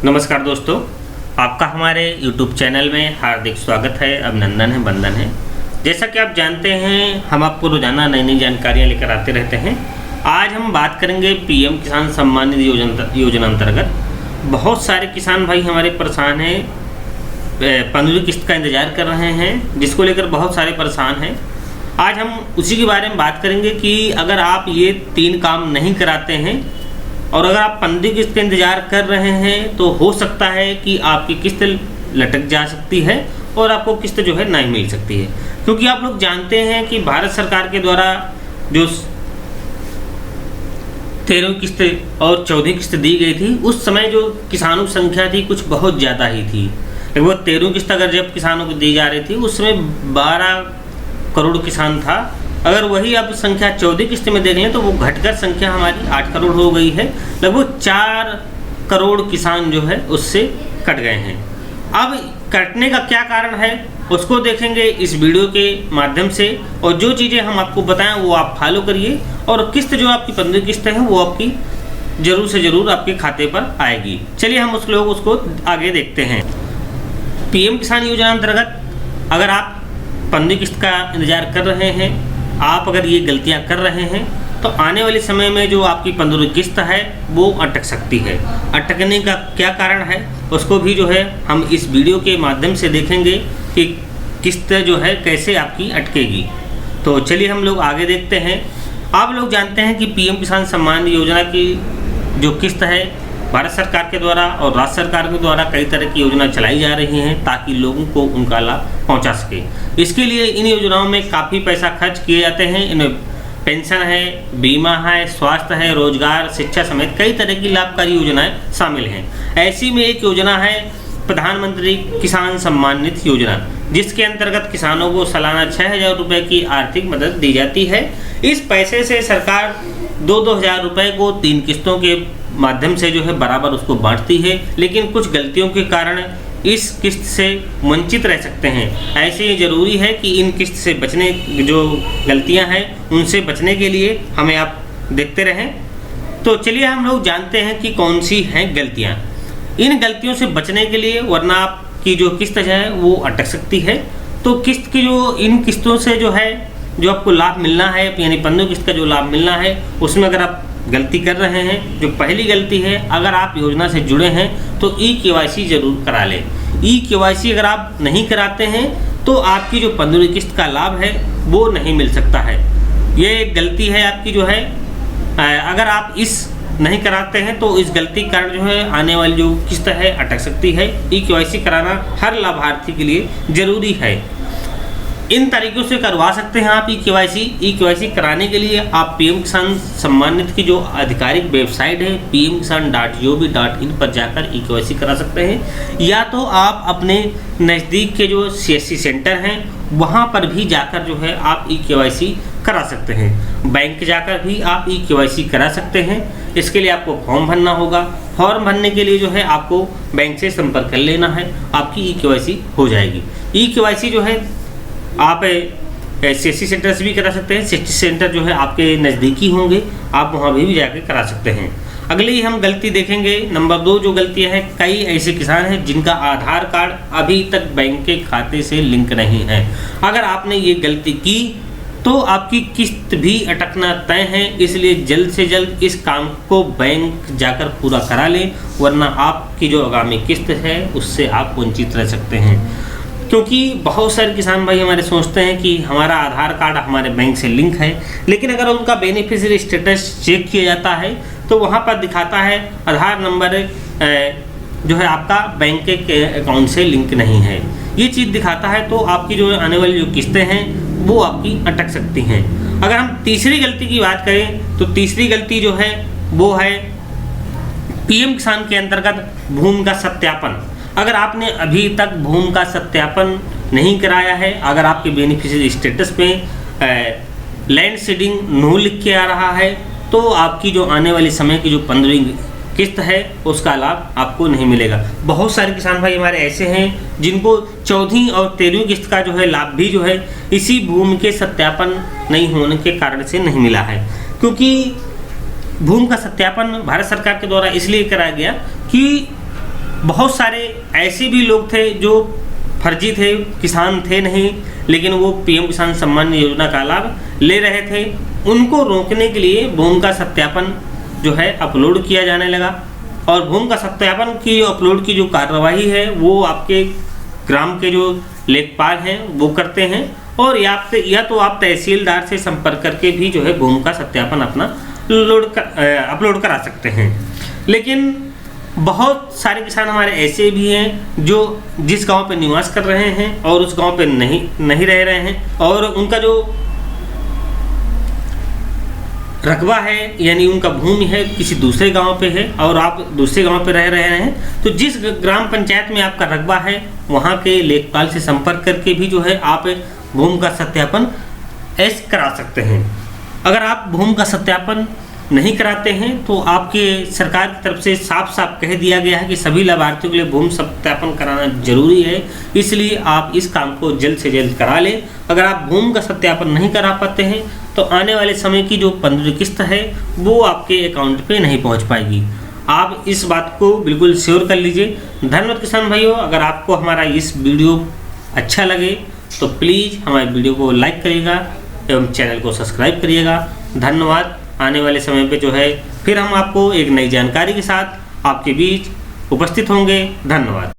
नमस्कार दोस्तों, आपका हमारे YouTube चैनल में हार्दिक स्वागत है, अभिनंदन है, वंदन है। जैसा कि आप जानते हैं, हम आपको रोजाना नई नई जानकारियां लेकर आते रहते हैं। आज हम बात करेंगे पीएम किसान सम्मान निधि योजना अंतर्गत बहुत सारे किसान भाई हमारे परेशान हैं, 15वीं किस्त का इंतजार कर रहे हैं, जिसको लेकर बहुत सारे परेशान हैं। आज हम उसी के बारे में बात करेंगे कि अगर आप ये 3 काम नहीं कराते हैं और अगर आप 15वीं किस्त का इंतजार कर रहे हैं तो हो सकता है कि आपकी किस्त लटक जा सकती है और आपको किस्त जो है नहीं मिल सकती है। क्योंकि आप लोग जानते हैं कि भारत सरकार के द्वारा जो 13वीं किस्त और 14वीं किस्त दी गई थी, उस समय जो किसानों की संख्या थी कुछ बहुत ज़्यादा ही थी। लगभग 13वीं किस्त अगर जब किसानों को दी जा रही थी उस समय 12 करोड़ किसान था। अगर वही अब संख्या 14वीं किस्त में देख लें तो वो घटकर संख्या हमारी 8 करोड़ हो गई है। लगभग 4 करोड़ किसान जो है उससे कट गए हैं। अब कटने का क्या कारण है उसको देखेंगे इस वीडियो के माध्यम से, और जो चीज़ें हम आपको बताएं वो आप फॉलो करिए, और किस्त जो आपकी 15वीं किस्त है वो आपकी ज़रूर से ज़रूर आपके खाते पर आएगी। चलिए हम उसको आगे देखते हैं। पीएम किसान योजना अंतर्गत अगर आप 15वीं किस्त का इंतजार कर रहे हैं, आप अगर ये गलतियां कर रहे हैं तो आने वाले समय में जो आपकी 15वीं किस्त है वो अटक सकती है। अटकने का क्या कारण है उसको भी जो है हम इस वीडियो के माध्यम से देखेंगे कि किस्त जो है कैसे आपकी अटकेगी। तो चलिए हम लोग आगे देखते हैं। आप लोग जानते हैं कि पीएम किसान सम्मान योजना की जो किस्त है भारत सरकार के द्वारा और राज्य सरकार के द्वारा कई तरह की योजना चलाई जा रही हैं ताकि लोगों को उनका लाभ पहुंचा सके। इसके लिए इन योजनाओं में काफ़ी पैसा खर्च किए जाते हैं। इनमें पेंशन है, बीमा है, स्वास्थ्य है, रोजगार, शिक्षा समेत कई तरह की लाभकारी योजनाएं शामिल हैं। ऐसी में एक योजना है प्रधानमंत्री किसान सम्मान निधि योजना, जिसके अंतर्गत किसानों को सालाना 6,000 रुपये की आर्थिक मदद दी जाती है। इस पैसे से सरकार 2-2 हज़ार रुपये को 3 किस्तों के माध्यम से जो है बराबर उसको बांटती है, लेकिन कुछ गलतियों के कारण इस किस्त से वंचित रह सकते हैं। ऐसे ही ज़रूरी है कि इन किस्त से बचने जो गलतियां हैं उनसे बचने के लिए हमें आप देखते रहें। तो चलिए हम लोग जानते हैं कि कौन सी हैं गलतियां। इन गलतियों से बचने के लिए, वरना आपकी जो किस्त है वो अटक सकती है। तो किस्त की जो इन किस्तों से जो है जो आपको लाभ मिलना है, यानी 15वीं किस्त का जो लाभ मिलना है, उसमें अगर आप गलती कर रहे हैं, जो पहली गलती है, अगर आप योजना से जुड़े हैं तो ई-केवाईसी जरूर करा लें। ई-केवाईसी अगर आप नहीं कराते हैं तो आपकी जो 15वीं किस्त का लाभ है वो नहीं मिल सकता है। ये एक गलती है आपकी जो है, अगर आप इस नहीं कराते हैं तो इस गलती के कारण जो है आने वाली जो किस्त है अटक सकती है। ई-केवाईसी कराना हर लाभार्थी के लिए ज़रूरी है। इन तरीक़ों से करवा सकते हैं आप ई-केवाईसी कराने के लिए आप पीएम किसान सम्मान निधि की जो आधिकारिक वेबसाइट है pmkisan.gov.in पर जाकर ई-केवाईसी करा सकते हैं, या तो आप अपने नज़दीक के जो सीएससी सेंटर हैं वहाँ पर भी जाकर जो है आप ई-केवाईसी करा सकते हैं। बैंक जाकर भी आप ई-केवाईसी करा सकते हैं। इसके लिए आपको फॉर्म भरना होगा। फॉर्म भरने के लिए जो है आपको बैंक से संपर्क कर लेना है, आपकी ई-केवाईसी हो जाएगी। ई-केवाईसी जो है आप सीएससी सेंटर से भी करा सकते हैं। सीएससी सेंटर जो है आपके नज़दीकी होंगे, आप वहाँ भी जाकर करा सकते हैं। अगली हम गलती देखेंगे, नंबर 2 जो गलतियाँ हैं, कई ऐसे किसान हैं जिनका आधार कार्ड अभी तक बैंक के खाते से लिंक नहीं है। अगर आपने ये गलती की तो आपकी किस्त भी अटकना तय है। इसलिए जल्द से जल्द इस काम को बैंक जाकर पूरा करा लें, वरना आपकी जो आगामी किस्त है उससे आप वंचित रह सकते हैं। क्योंकि बहुत सारे किसान भाई हमारे सोचते हैं कि हमारा आधार कार्ड हमारे बैंक से लिंक है, लेकिन अगर उनका बेनिफिशियरी स्टेटस चेक किया जाता है तो वहाँ पर दिखाता है आधार नंबर जो है आपका बैंक के अकाउंट से लिंक नहीं है। ये चीज़ दिखाता है तो आपकी जो आने वाली जो किस्तें हैं वो आपकी अटक सकती हैं। अगर हम तीसरी गलती की बात करें तो तीसरी गलती जो है वो है पीएम किसान के अंतर्गत भूमि का सत्यापन। अगर आपने अभी तक भूमि का सत्यापन नहीं कराया है, अगर आपके बेनिफिशियरी स्टेटस पे लैंड सीडिंग नो लिख के आ रहा है, तो आपकी जो आने वाले समय की जो 15वीं किस्त है उसका लाभ आपको नहीं मिलेगा। बहुत सारे किसान भाई हमारे ऐसे हैं जिनको 14वीं और 13वीं किस्त का जो है लाभ भी जो है इसी भूमि के सत्यापन नहीं होने के कारण से नहीं मिला है। क्योंकि भूमि का सत्यापन भारत सरकार के द्वारा इसलिए कराया गया कि बहुत सारे ऐसे भी लोग थे जो फर्जी थे, किसान थे नहीं, लेकिन वो पीएम किसान सम्मान योजना का लाभ ले रहे थे। उनको रोकने के लिए भूमि का सत्यापन जो है अपलोड किया जाने लगा, और भूमि का सत्यापन की अपलोड की जो कार्यवाही है वो आपके ग्राम के जो लेखपाल हैं वो करते हैं, और या तो आप तहसीलदार से संपर्क करके भी जो है भूमि का सत्यापन अपना अपलोड करा सकते हैं। लेकिन बहुत सारे किसान हमारे ऐसे भी हैं जो जिस गांव पे निवास कर रहे हैं और उस गांव पे नहीं रह रहे हैं, और उनका जो रकबा है यानी उनका भूमि है किसी दूसरे गांव पे है, और आप दूसरे गांव पे रह रहे हैं, तो जिस ग्राम पंचायत में आपका रकबा है वहां के लेखपाल से संपर्क करके भी जो है आप भूमि का सत्यापन ऐसे करा सकते हैं। अगर आप भूमि का सत्यापन नहीं कराते हैं तो आपके सरकार की तरफ से साफ साफ कह दिया गया है कि सभी लाभार्थियों के लिए भूमि सत्यापन कराना जरूरी है, इसलिए आप इस काम को जल्द से जल्द करा लें। अगर आप भूमि का सत्यापन नहीं करा पाते हैं तो आने वाले समय की जो 15वीं किस्त है वो आपके अकाउंट पे नहीं पहुंच पाएगी। आप इस बात को बिल्कुल श्योर कर लीजिए। धन्यवाद किसान भाइयों। अगर आपको हमारा इस वीडियो अच्छा लगे तो प्लीज़ हमारे वीडियो को लाइक करिएगा एवं चैनल को सब्सक्राइब करिएगा। धन्यवाद। आने वाले समय पे जो है फिर हम आपको एक नई जानकारी के साथ आपके बीच उपस्थित होंगे। धन्यवाद।